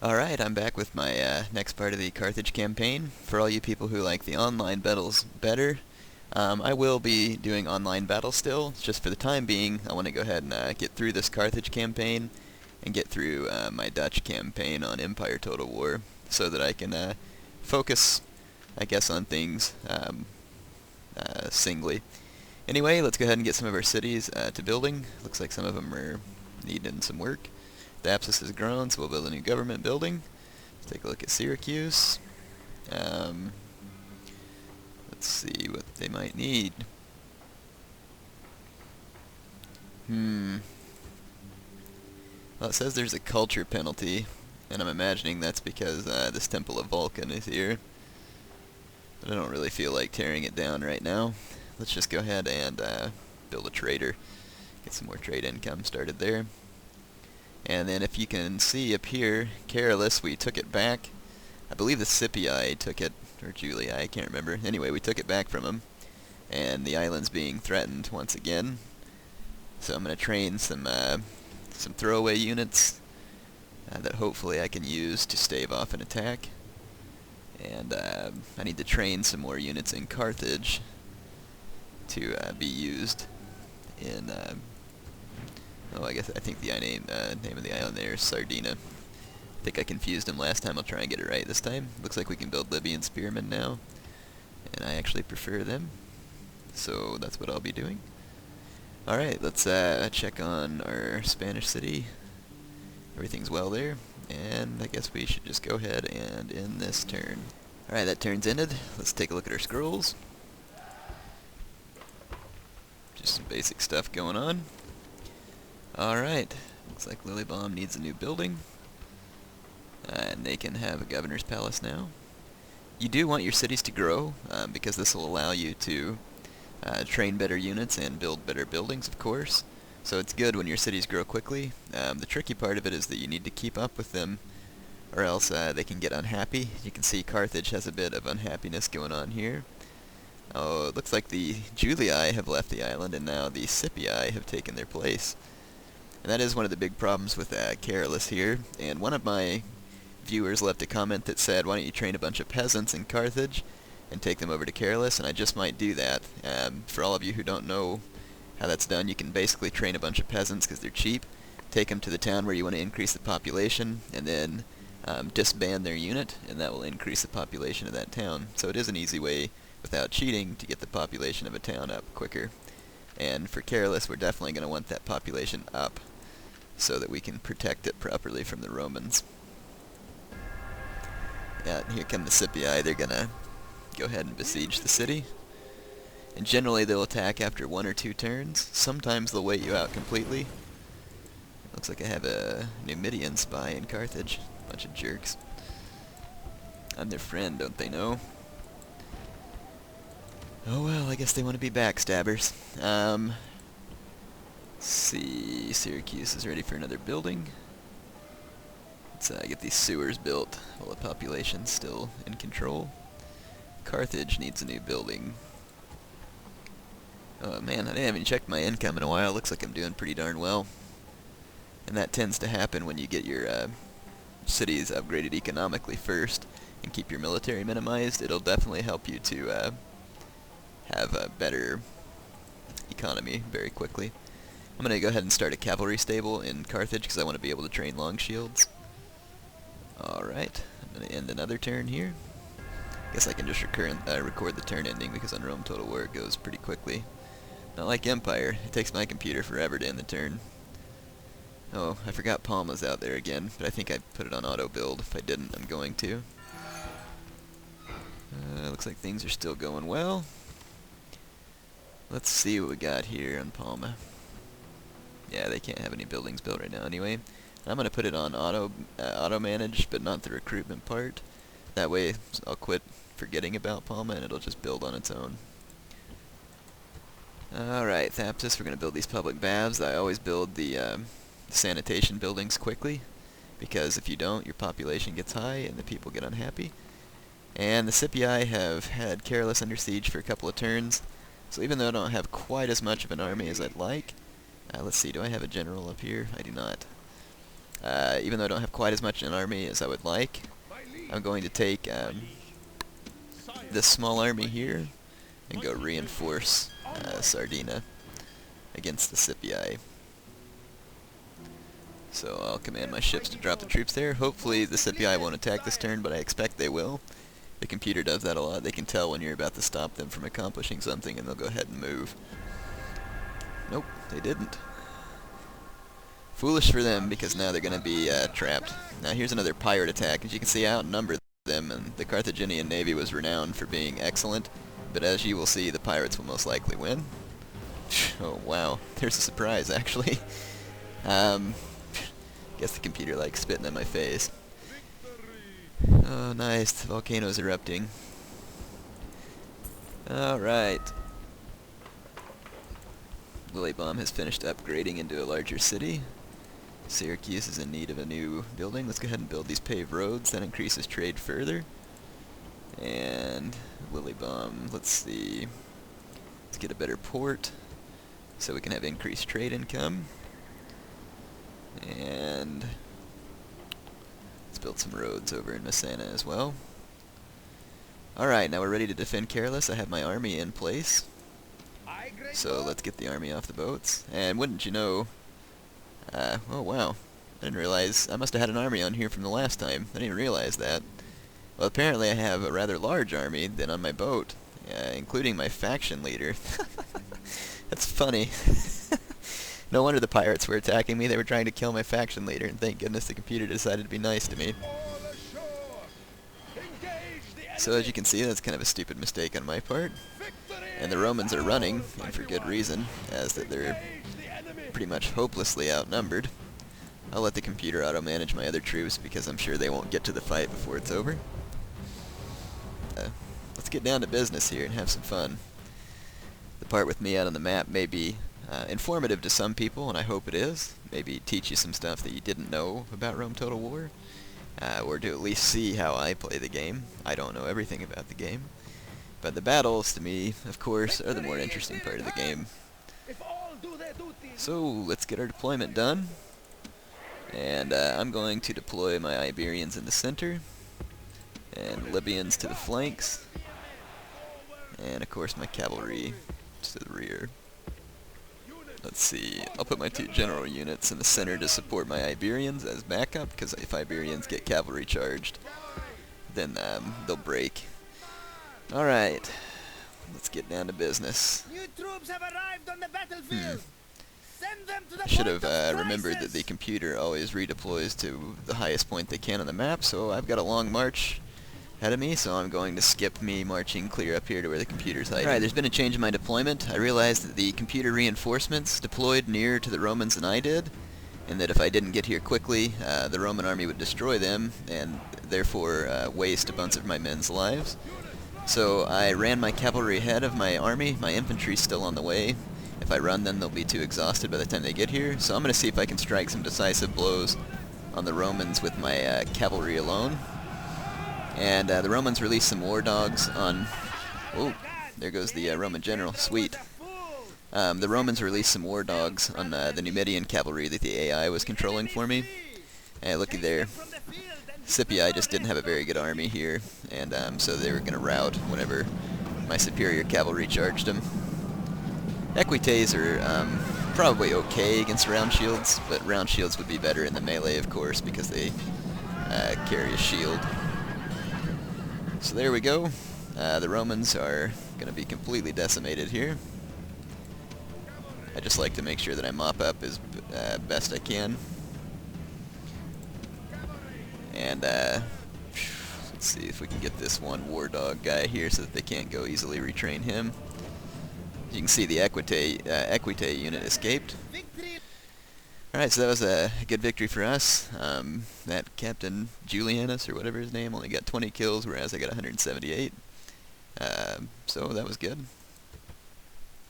Alright, I'm back with my next part of the Carthage campaign. For all you people who like the online battles better, I will be doing online battles still. Just for the time being, I want to go ahead and get through this Carthage campaign and get through my Dutch campaign on Empire Total War so that I can focus, I guess, on things singly. Anyway, let's go ahead and get some of our cities to building. Looks like some of them are needing some work. The Apsis has grown, so we'll build a new government building. Let's take a look at Syracuse. Let's see what they might need. Well, it says there's a culture penalty, and I'm imagining that's because this Temple of Vulcan is here. But I don't really feel like tearing it down right now. Let's just go ahead and build a trader. Get some more trade income started there. And then if you can see up here, Carolus, we took it back. I believe the Scipii took it, or Julii, I can't remember. Anyway, we took it back from them, and the island's being threatened once again. So I'm going to train some throwaway units that hopefully I can use to stave off an attack. And I need to train some more units in Carthage to be used in... I think the name of the island there is Sardina. I think I confused them last time. I'll try and get it right this time. Looks like we can build Libyan spearmen now, and I actually prefer them, so that's what I'll be doing. Alright, let's check on our Spanish city. Everything's well there, and I guess we should just go ahead and end this turn. Alright, that turn's ended. Let's take a look at our scrolls. Just some basic stuff going on. Alright, looks like Lilybomb needs a new building. And they can have a governor's palace now. You do want your cities to grow, because this will allow you to train better units and build better buildings, of course. So it's good when your cities grow quickly. The tricky part of it is that you need to keep up with them, or else they can get unhappy. You can see Carthage has a bit of unhappiness going on here. Oh, it looks like the Julii have left the island, and now the Scipii have taken their place. And that is one of the big problems with Carolus here. And one of my viewers left a comment that said, why don't you train a bunch of peasants in Carthage and take them over to Carolus? And I just might do that. For all of you who don't know how that's done, you can basically train a bunch of peasants because they're cheap, take them to the town where you want to increase the population, and then disband their unit, and that will increase the population of that town. So it is an easy way, without cheating, to get the population of a town up quicker. And for Carolus, we're definitely going to want that population up, so that we can protect it properly from the Romans. Yeah, and here come the Scipii. They're gonna go ahead and besiege the city. And generally they'll attack after 1 or 2 turns. Sometimes they'll wait you out completely. Looks like I have a Numidian spy in Carthage. Bunch of jerks. I'm their friend, don't they know? Oh well, I guess they want to be backstabbers. Let's see, Syracuse is ready for another building. Let's get these sewers built while the population's still in control. Carthage needs a new building. Oh man, I haven't checked my income in a while. Looks like I'm doing pretty darn well. And that tends to happen when you get your cities upgraded economically first and keep your military minimized. It'll definitely help you to have a better economy very quickly. I'm going to go ahead and start a cavalry stable in Carthage because I want to be able to train long shields. Alright, I'm going to end another turn here. Guess I can just record the turn ending because on Rome Total War it goes pretty quickly. Not like Empire, it takes my computer forever to end the turn. Oh, I forgot Palma's out there again, but I think I put it on auto build. If I didn't, I'm going to. Looks like things are still going well. Let's see what we got here on Palma. Yeah, they can't have any buildings built right now anyway. I'm going to put it on auto manage, but not the recruitment part. That way I'll quit forgetting about Palma and it'll just build on its own. Alright, Thapsus, we're going to build these public baths. I always build the sanitation buildings quickly, because if you don't, your population gets high and the people get unhappy. And the Scipii have had Carolus under siege for a couple of turns, so even though I don't have quite as much of an army as I'd like, let's see, do I have a general up here? I do not. Even though I don't have quite as much an army as I would like, I'm going to take this small army here and go reinforce Sardina against the Scipii. So I'll command my ships to drop the troops there. Hopefully the Scipii won't attack this turn, but I expect they will. The computer does that a lot. They can tell when you're about to stop them from accomplishing something, and they'll go ahead and move. Nope, they didn't. Foolish for them, because now they're going to be trapped. Now here's another pirate attack. As you can see, I outnumbered them, and the Carthaginian navy was renowned for being excellent. But as you will see, the pirates will most likely win. Oh wow, there's a surprise actually. Guess the computer likes spitting in my face. Oh nice, the volcano's erupting. Alright. Lilybomb has finished upgrading into a larger city. Syracuse is in need of a new building. Let's go ahead and build these paved roads. That increases trade further. And Lilybomb, let's see. Let's get a better port so we can have increased trade income. And let's build some roads over in Messana as well. Alright, now we're ready to defend Carolus. I have my army in place. So let's get the army off the boats. And wouldn't you know, oh wow, I didn't realize, I must have had an army on here from the last time. I didn't even realize that. Well, apparently I have a rather large army than on my boat, including my faction leader. That's funny. No wonder the pirates were attacking me. They were trying to kill my faction leader, and thank goodness the computer decided to be nice to me. So as you can see, that's kind of a stupid mistake on my part. And the Romans are running, and for good reason, as that they're pretty much hopelessly outnumbered. I'll let the computer auto-manage my other troops, because I'm sure they won't get to the fight before it's over. Let's get down to business here and have some fun. The part with me out on the map may be informative to some people, and I hope it is. Maybe teach you some stuff that you didn't know about Rome Total War, or to at least see how I play the game. I don't know everything about the game, but the battles, to me, of course, are the more interesting part of the game. So, let's get our deployment done. And I'm going to deploy my Iberians in the center, and Libyans to the flanks, and of course my cavalry to the rear. Let's see, I'll put my 2 general units in the center to support my Iberians as backup, because if Iberians get cavalry charged, then they'll break. Alright, let's get down to business. New troops have arrived on the battlefield. Send them to the I should point have of remembered that crisis. the computer always redeploys to the highest point they can on the map, so I've got a long march ahead of me, so I'm going to skip me marching clear up here to where the computer's hiding. Alright, there's been a change in my deployment. I realized that the computer reinforcements deployed nearer to the Romans than I did, and that if I didn't get here quickly, the Roman army would destroy them, and therefore waste a bunch of my men's lives. So I ran my cavalry ahead of my army. My infantry's still on the way. If I run, then they'll be too exhausted by the time they get here. So I'm going to see if I can strike some decisive blows on the Romans with my cavalry alone. And the Romans released some war dogs on... Oh, there goes the Roman general. Sweet. The Romans released some war dogs on the Numidian cavalry that the AI was controlling for me. Hey, looky there. Scipii just didn't have a very good army here, and so they were going to rout whenever my superior cavalry charged them. Equites are probably okay against round shields, but round shields would be better in the melee, of course, because they carry a shield. So there we go. The Romans are going to be completely decimated here. I just like to make sure that I mop up as best I can. And let's see if we can get this one war dog guy here so that they can't go easily retrain him. You can see the Equite unit escaped. Alright, so that was a good victory for us. That Captain Julianus, or whatever his name, only got 20 kills, whereas I got 178. So that was good.